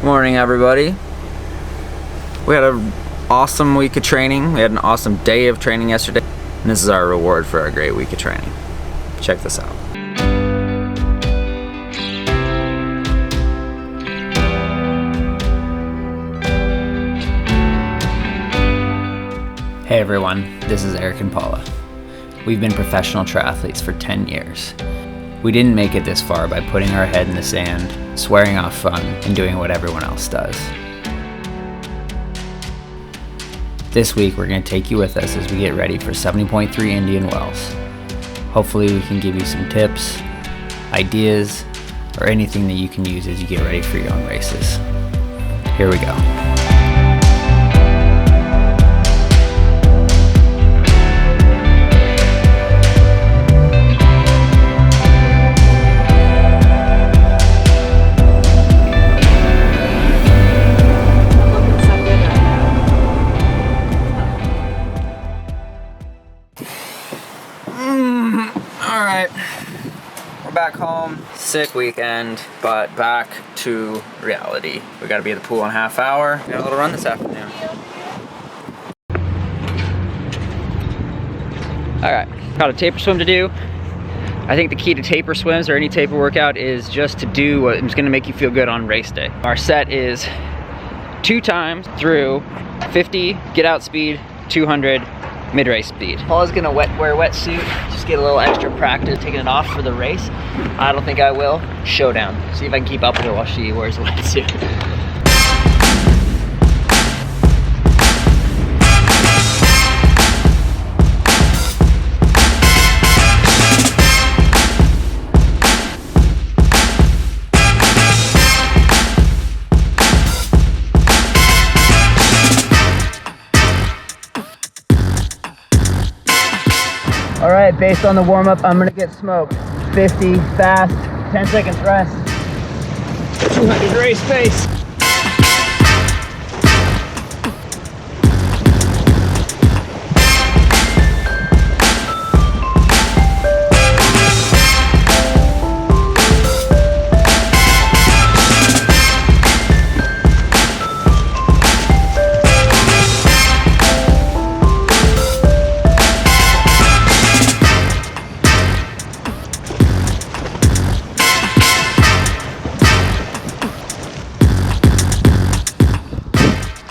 Morning, everybody. We had an awesome week of training. We had an awesome day of training yesterday, and this is our reward for our great week of training. Check this out. Hey everyone, this is Eric and Paula. We've been professional triathletes for 10 years. We didn't make it this far by putting our head in the sand, swearing off fun, and doing what everyone else does. This week we're going to take you with us as we get ready for 70.3 Indian Wells. Hopefully we can give you some tips, ideas, or anything that you can use as you get ready for your own races. Here we go. Alright, we're back home. Sick weekend, but back to reality. We gotta be at the pool in a half hour. We got a little run this afternoon. Alright, got a taper swim to do. I think the key to taper swims or any taper workout is just to do what's gonna make you feel good on race day. Our set is 2 times through 50 get out speed, 200 mid-race speed. Paula's gonna wear a wetsuit, just get a little extra practice taking it off for the race. I don't think I will. Showdown. See if I can keep up with her while she wears a wetsuit. All right, based on the warm-up, I'm gonna get smoked. 50 fast, 10 seconds rest, 200 race pace.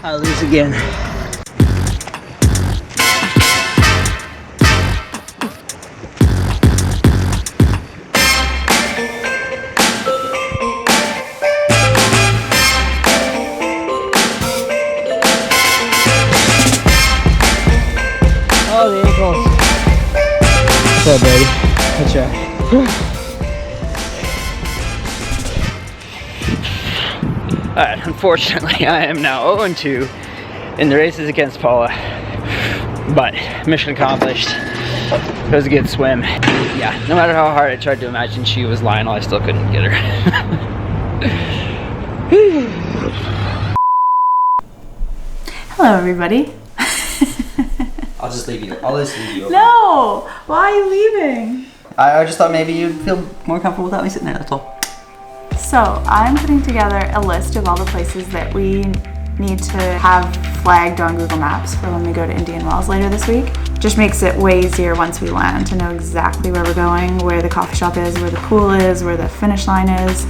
I lose again. Oh, the ankles. What's up, baby? Good try. Alright, unfortunately I am now 0-2 in the races against Paula, but mission accomplished. It was a good swim. Yeah, no matter how hard I tried to imagine she was Lionel, I still couldn't get her. Hello everybody. I'll just leave you over. No! Why are you leaving? I just thought maybe you'd feel more comfortable without me sitting there, that's all. So I'm putting together a list of all the places that we need to have flagged on Google Maps for when we go to Indian Wells later this week. Just makes it way easier once we land to know exactly where we're going, where the coffee shop is, where the pool is, where the finish line is.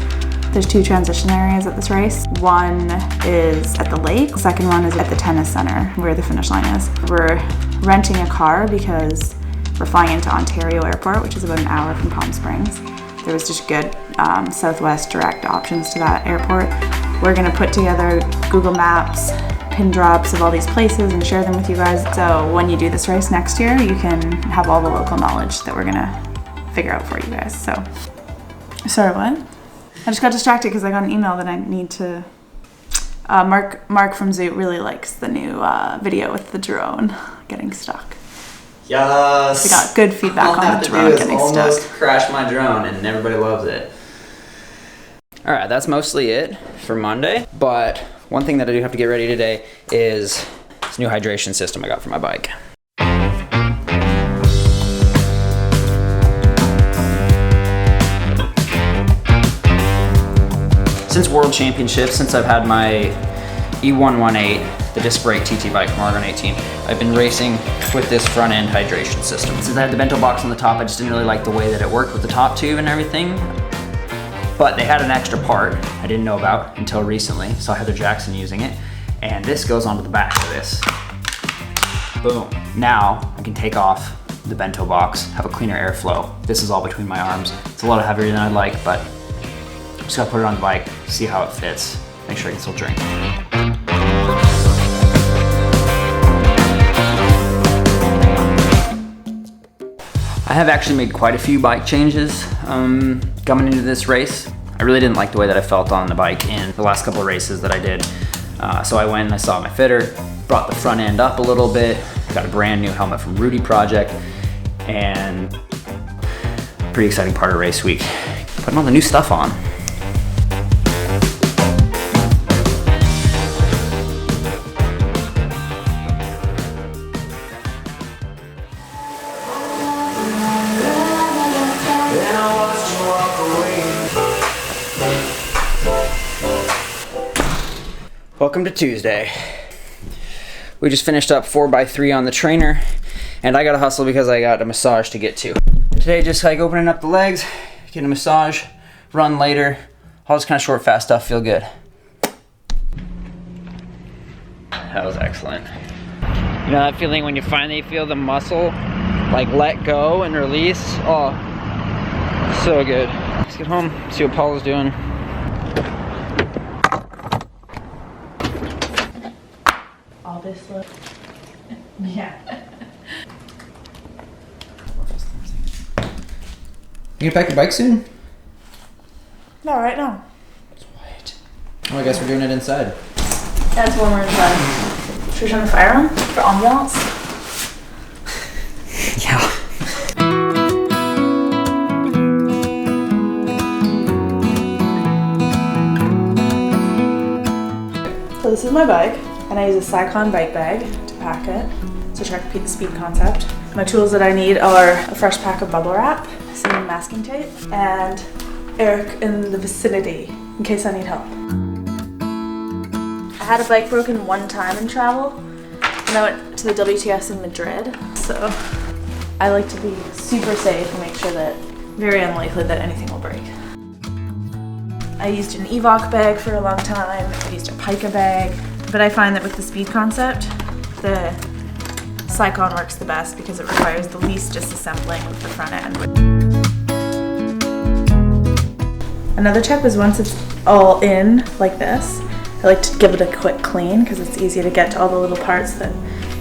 There's 2 transition areas at this race. One is at the lake, the second one is at the tennis center where the finish line is. We're renting a car because we're flying into Ontario Airport, which is about an hour from Palm Springs. There was just good Southwest direct options to that airport. We're gonna put together Google Maps, pin drops of all these places and share them with you guys. So when you do this race next year, you can have all the local knowledge that we're gonna figure out for you guys. So, sorry, what? I just got distracted because I got an email that I need to, Mark from Zoot really likes the new video with the drone getting stuck. Yes. We got good feedback on the drone getting stuck. Almost crashed my drone and everybody loves it. All right, that's mostly it for Monday. But one thing that I do have to get ready today is this new hydration system I got for my bike. since World Championships, since I've had my E118, the disc brake TT bike from Argon 18, I've been racing with this front end hydration system. Since I had the bento box on the top, I just didn't really like the way that it worked with the top tube and everything. But they had an extra part I didn't know about until recently. Saw Heather Jackson using it. And this goes onto the back of this. Boom. Now I can take off the bento box, have a cleaner airflow. This is all between my arms. It's a lot heavier than I'd like, but just gotta put it on the bike, see how it fits, make sure I can still drink. I have actually made quite a few bike changes coming into this race. I really didn't like the way that I felt on the bike in the last couple of races that I did. So I went and I saw my fitter, brought the front end up a little bit, got a brand new helmet from Rudy Project, and pretty exciting part of race week, putting all the new stuff on. Welcome to Tuesday. We just finished up 4x3 on the trainer, and I gotta hustle because I got a massage to get to. Today, just like opening up the legs, getting a massage, run later, all this kind of short, fast stuff, feel good. That was excellent. You know that feeling when you finally feel the muscle like let go and release? Oh, so good. Let's get home, see what Paula's doing. All this look. Yeah. You gonna pack your bike soon? No, right now. What? Oh, I guess we're doing it inside. Yeah, it's warmer inside. Should we turn the fire on for ambiance? Yeah. So this is my bike, and I use a Cyclone bike bag to pack it to try to repeat the speed concept. My tools that I need are a fresh pack of bubble wrap, some masking tape, and Eric in the vicinity in case I need help. I had a bike broken one time in travel, and I went to the WTS in Madrid, so I like to be super safe and make sure that very unlikely that anything will break. I used an Evoc bag for a long time, I used a Pica bag, but I find that with the speed concept, the Cyclone works the best because it requires the least disassembling with the front end. Another tip is once it's all in like this, I like to give it a quick clean because it's easy to get to all the little parts that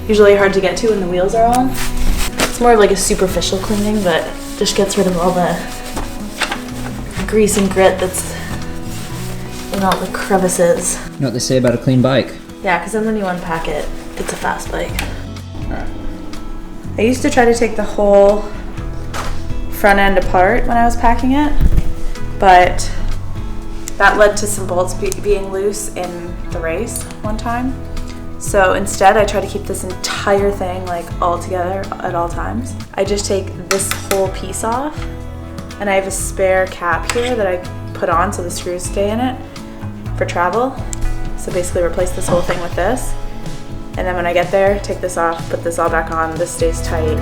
usually are hard to get to when the wheels are on. It's more of like a superficial cleaning, but just gets rid of all the grease and grit that's in all the crevices. You know what they say about a clean bike? Yeah, because then when you unpack it, it's a fast bike. I used to try to take the whole front end apart when I was packing it, but that led to some bolts being loose in the race one time. So instead I try to keep this entire thing like all together at all times. I just take this whole piece off, and I have a spare cap here that I put on so the screws stay in it for travel. So basically replace this whole thing with this. And then when I get there, take this off, put this all back on, this stays tight.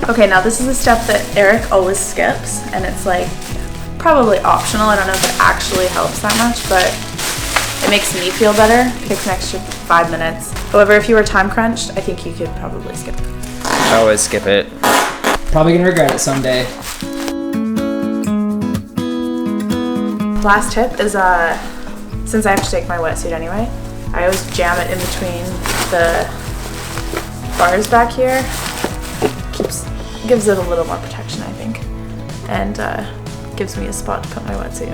Okay, now this is a step that Eric always skips, and it's like probably optional. I don't know if it actually helps that much, but it makes me feel better. It takes an extra 5 minutes. However, if you were time crunched, I think you could probably skip it. I always skip it. Probably gonna regret it someday. Last tip is, since I have to take my wetsuit anyway, I always jam it in between the bars back here. Gives it a little more protection, I think, and gives me a spot to put my wetsuit.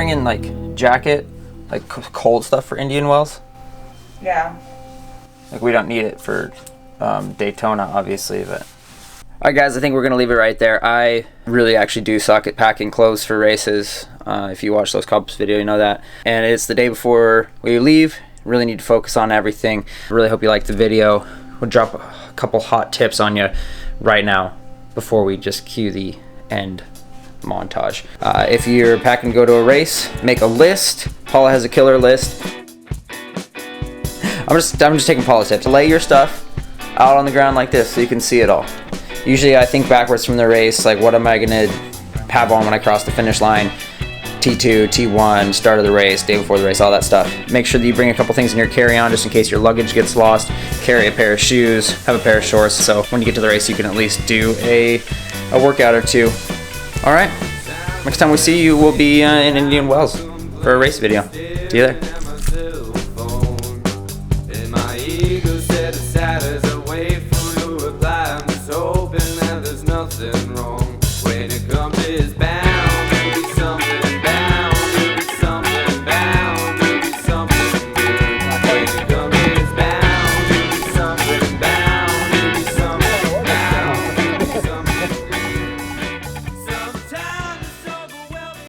bringing like jacket, like cold stuff for Indian Wells? Yeah. Like we don't need it for Daytona, obviously, but. All right, guys, I think we're gonna leave it right there. I really actually do suck at packing clothes for races. If you watch those Cubs video, you know that. And it's the day before we leave. Really need to focus on everything. Really hope you liked the video. We'll drop a couple hot tips on you right now before we just cue the end montage. If you're packing to go to a race, make a list. Paula has a killer list. I'm just taking Paula's tips. Lay your stuff out on the ground like this so you can see it all. Usually I think backwards from the race, like what am I gonna have on when I cross the finish line? T2, T1, start of the race, day before the race, all that stuff. Make sure that you bring a couple things in your carry-on just in case your luggage gets lost. Carry a pair of shoes, have a pair of shorts, so when you get to the race you can at least do a workout or two. All right, next time we see you, we'll be in Indian Wells for a race video. See you there. Satisfied as I wait for your reply. I'm just hoping that there's nothing wrong.